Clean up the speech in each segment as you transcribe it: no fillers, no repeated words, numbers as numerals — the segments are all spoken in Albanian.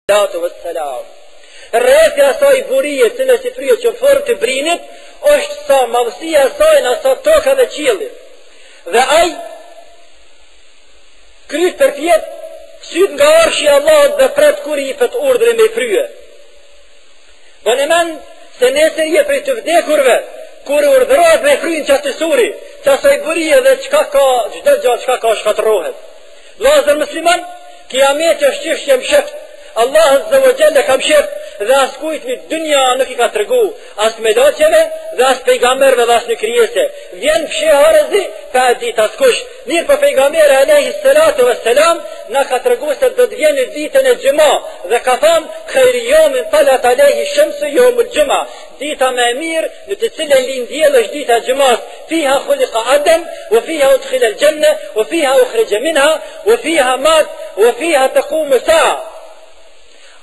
Vesselam. Rrethja asaj burie, cilës i fryet që formë të brinit, është sa madhësia e saj në sa toka dhe qielli. Dhe ai kryet përpjet syt nga arshi i Allahut dhe pret kur i jepet urdhri me frye. Bën mend se nesër je prej të vdekurve, kur urdhërohet me fryn çatë suri, çasaj burie dhe çka ka, çdo gjë çka ka shkatërrohet. Vëllezër musliman, kiameti është çështje mshift. Allah azza wa jalla ka mshift dhe askujt në dunja nuk i ka tregu, as melaqeve dhe as pejgamberve dhe as në krijese. Vjen fsheharëzi pa ditë askush. Mirë po pejgamberi alayhi salatu wassalam na ka tregu se do të vjen ditën e xhumë dhe ka thënë khayri yawmin talat alayhi shamsu yawmul juma. Dita më e mirë në të cilën lind dielli është dita e xumës. Fiha khuliqa Adam wa fiha udkhila al-janna wa fiha ukhrija minha wa fiha mat wa fiha taqum sa'a.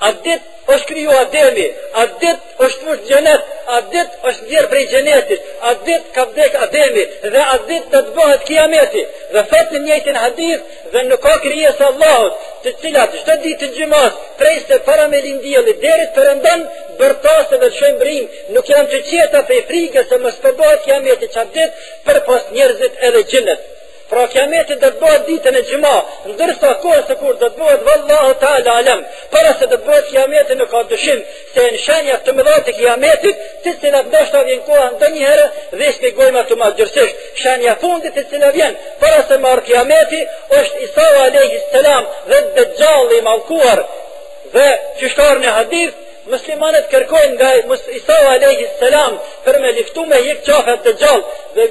Atë ditë është kriju Ademi, atë ditë është fush xhenet, atë ditë është nxjerr prej xhenetit, atë ditë ka vdek Ademi dhe atë ditë do të bëhet kiameti. Dhe thot në njëjtin hadith dhe nuk ka krijesë Allahut, të cilat çdo ditë të xumës, prej se para me lindjellit deri të perëndon, bërtase dhe shëmbrim, nuk janë të qeta prej frikës se mos bëhet kiameti çatë ditë përpos njerëzit edhe xhenet. Pra kiameti do të bëhet ditën e xumës, ndërsa kohës së kur do të bëhet vallahu taala alam. Para se të bëhet kiameti nuk ka dyshim se në shenja të mëdha të kiametit, të cilat ndoshta vjen koha ndonjëherë dhe shpjegojmë ato më gjërësisht. Shenja fundit e cila vjen para se marr kiameti është Isa alayhi salam dhe Dejjalli i mallkuar. Dhe çështar në hadith muslimanët kërkojnë nga Isa alayhi salam për me liftu me hik qafet Dejjall dhe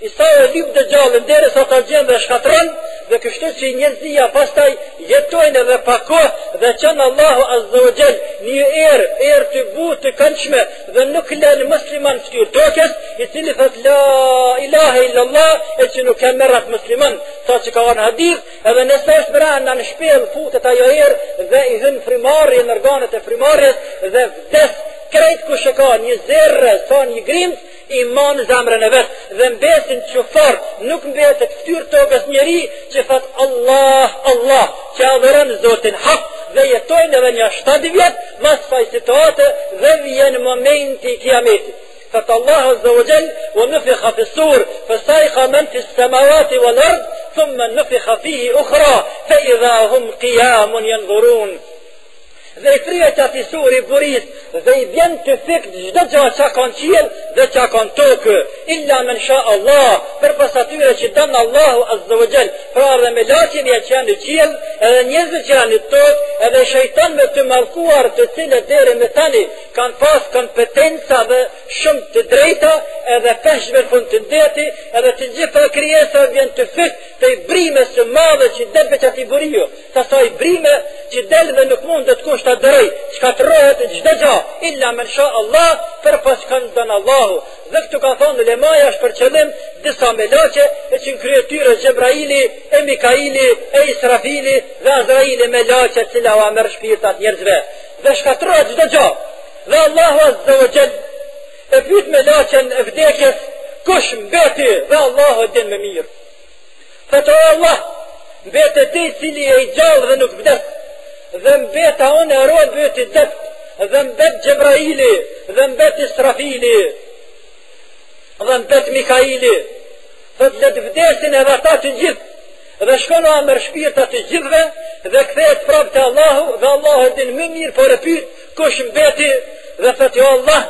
Isa e lip Dejjallin derisa ta gjen dhe shkatron dhe kështu që njerëzia pastaj jetojnë edhe pa kohë dhe qenë Allahu azza wa jall një erë të butë të këndshme dhe nuk lënë musliman shtyr tokës i cili thot la ilaha illallah e që nuk e merrat musliman sa që ka në hadith edhe nëse është brenda në shpellë futet ajo erë dhe i hyn frimarrje në organet e frimarrjes dhe vdes krejt kush e ka një zerre sa një grimc iman zemrën e vetë dhe mbesin që fort nuk mbetet fytyr tokës njeri që thot Allah, Allah që adhuron Zotin hak dhe jetojnë edhe një 7 vjet mas faj situate dhe vjen momenti i kiametit. Thot Allah azza wa jall wa nufikha fi s-sur fasaiqa man fi s-samawati wal ard thumma nufikha fihi ukhra fa idha hum qiyamun yanzurun. Dhe i kryet ati suri buris dhe i vjen të fikt çdo gjë që ka në qiell dhe që ka në tokë illa men sha Allah për pas atyre që dan Allahu azza wa jall. Pra dhe me laqin që janë në qiell edhe njerëzit që janë në tokë edhe shejtan me të mallkuar të cilët deri me tani kanë pas kompetenca dhe shumë të drejta edhe peshme fund të ndeti edhe të gjitha krijesa vjen të fikt të i brime së madhe që del veç ati burio sa sa i brime që del dhe nuk mund të kusht të dërëj, shkatërrohet çdo gjë, illa men sha Allah, për pas kanë dënë Allahu. Dhe këtu ka thonë ulemaja është për qëllim disa melaqe, e që në kryetyre Gjebraili, e Mikaili, e Israfili dhe Azraili melaqe cila u amër shpirtat njerëzve. Dhe shkatërrohet çdo gjë. Dhe Allahu azza wa jall e pyet melaqen e vdekjes, kush mbeti? Dhe Allahu e din më mirë. Thotë Allah, mbetet ti cili e i gjallë dhe nuk vdes. Dhe mbeta unë e robë të dëpt dhe mbet Gjebraili dhe mbet Israfili dhe mbet Mikaili dhe të vdesin edhe ata të gjithë dhe shkono amër shpirtat të gjithve dhe kthehet prapë te Allahu dhe Allahu e din më mirë por e pyet kush mbeti dhe thotë jo Allah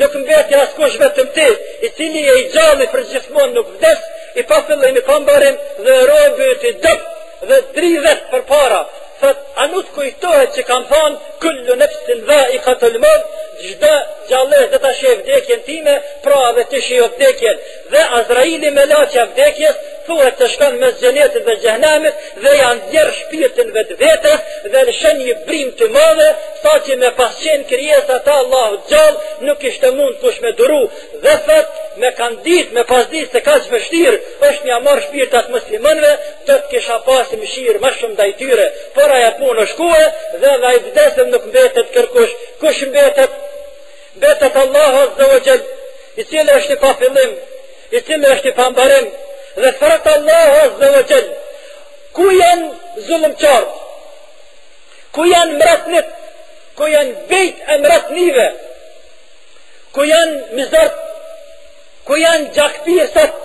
nuk mbeti askush vetëm ti i cili e i gjalli për gjithmonë nuk vdes i pa fillim i pa mbarim dhe robë të dëpt dhe dridhet për para. Thot, a nuk kujtohet që kam thonë kullu nefsin dha'iqatul maut, çdo gjallës dhe ta sheh vdekjen time, pra dhe të shih vdekjen. Dhe Azraili me laçja vdekjes thuhet të shkon mes xhenetit dhe xhehenamit dhe janë djerë shpirtin vetvetes dhe lëshon një brim të madhe, saqë me pasqen krijesa ta Allahu gjallë nuk ishte mund kush me duru. Dhe thot, me kanë ditë, me pas ditë se kaq vështirë është mja marrë shpirtat muslimanëve, do të kisha pasë mëshirë më shumë ndaj tyre. Por ajo punë shkue dhe ai vdesën nuk mbetet kërkush. Kush mbetet? Mbetet Allahu azza wa jall, i cili është i pa fillim, i cili është i pa mbarim. Dhe thot Allahu azza wa jall, ku janë zullumqtarët? ku janë mretnit, ku janë bejt e mretnive, ku janë mizart, ku janë gjakpisat,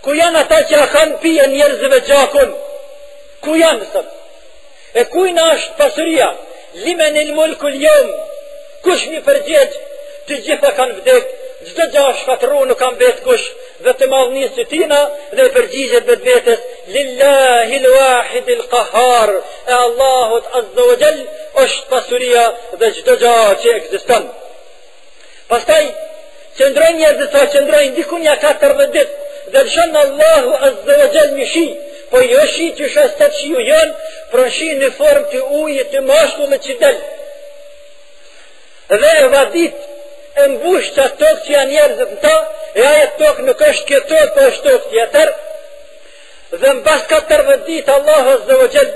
ku janë ata që a kanë pije njerëzve gjakun, ku janë sot? E kujna është pasuria, limen il mulku l'jom, kush mi përgjegj, të gjitha kanë vdek, çdo gjë shkatërru nuk kanë bet kush, dhe të madhnisë të tina dhe përgjigjet vetë vetës, lillahi l-wahid il-qahar, e Allahut azza wa jall është pasuria dhe çdo gjë që ekziston. Pastaj qëndrojnë njerëzit sa qëndrojnë dikunja 40 ditë, dhe lëshon Allahu azza wa jall një shi, po jo shi që shastat shiu janë, por shi në formë të ujit të mashkullit që del. Dhe e vadit e mbush që atë tokë që janë njerëzit në ta, e aje tokë nuk është kjo tokë, po është tokë tjetër. Dhe mbas 40 ditë Allahu azza wa jall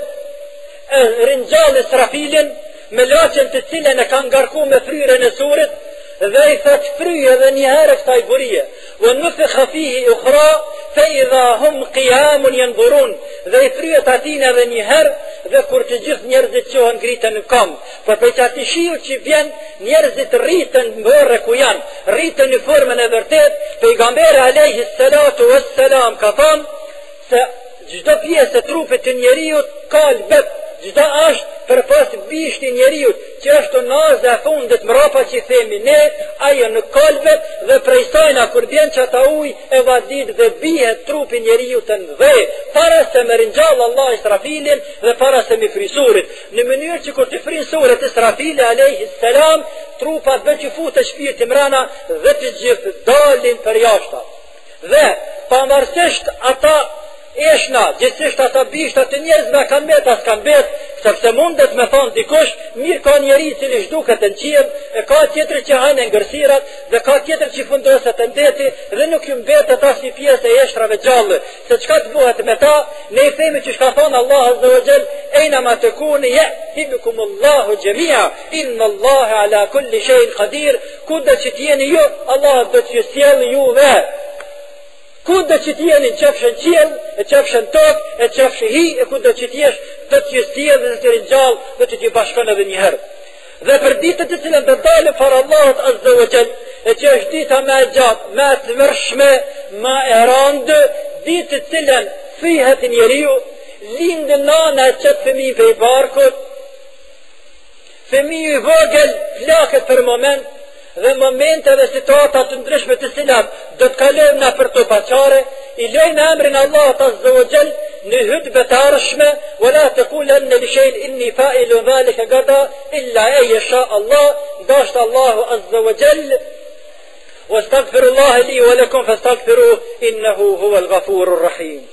e ringjall Israfilin me laçën të cilën e ka ngarku me fryrën e surit, dhe i thot fryje dhe një herë kësaj burie, wa nufikha fihi ukhra fa idha hum qiyamun yanzurun, dhe i fryjet atina dhe një herë, dhe kur të gjithë njerëzit qohen ngritën në kam, për për që ati shiu që vjen njerëzit rritën mbërë ku janë, rritën në formën e vërtet, pejgamberi alayhi salatu wassalam ka thonë se çdo pjesë e trupit të njeriut ka albet, çdo është për pas bishti njeriut, që është naza e fundit mrapa që themi ne, ajo në kalbet dhe prej sajna kur vjen që ata uj e vadit dhe bihet trupi njeriut në dhe, para se me ringjall Allah Israfilin dhe para se me frisurit. Në mënyrë që kur të frisurit Israfili alayhi salam, trupat dhe që futë shpirti mrana dhe të gjithë dalin për jashta. Dhe pavarësisht ata eshna, gjithsisht ata bishta të njerëzve kanë bet, as kanë bet, sepse mundet me thonë dikush, mirë ka njeri cili shduket në qiell, e ka tjetër që hajnë ngërsirat, dhe ka tjetër që fundoset në deti, dhe nuk ju mbetet as një pjesë e eshtrave gjallë, se çka të bëhet me ta, ne i themi që shka thonë Allah azza wa jall, ejna ma të kuni, ya'tibikum Allahu gjemia, inna Allah ala kulli shay'in qadir, ku dhe që t'jeni ju, Allah do t'ju sjell juve. Ku do që t'jeni në qefshën qiell, e qefshën tokë, e qefshë hi, e ku do që t'jesh, do t'ju sjell dhe të ringjall dhe të t'ju bashkon edhe një herë. Dhe për ditët të cilën të dalë për Allahut azza wa jall, e që është dita më e gjatë, më e tmerrshme, më e rëndë, ditë të cilën thyhet njeriu, lindë nana e çet fëmijëve i barkut, fëmijë i vogël flakët për moment, dhe momente dhe situata të ndryshme të cilat do të kalojmë na për to paqare, i lejnë emrin Allahut azza wa jall në hutbë të ardhshme, wala taqulanna li shay'in inni fa'ilun dhalika gada illa an yasha Allah, dashur Allahu azza wa jall. واستغفر الله لي ولكم فاستغفروه إنه هو الغفور الرحيم.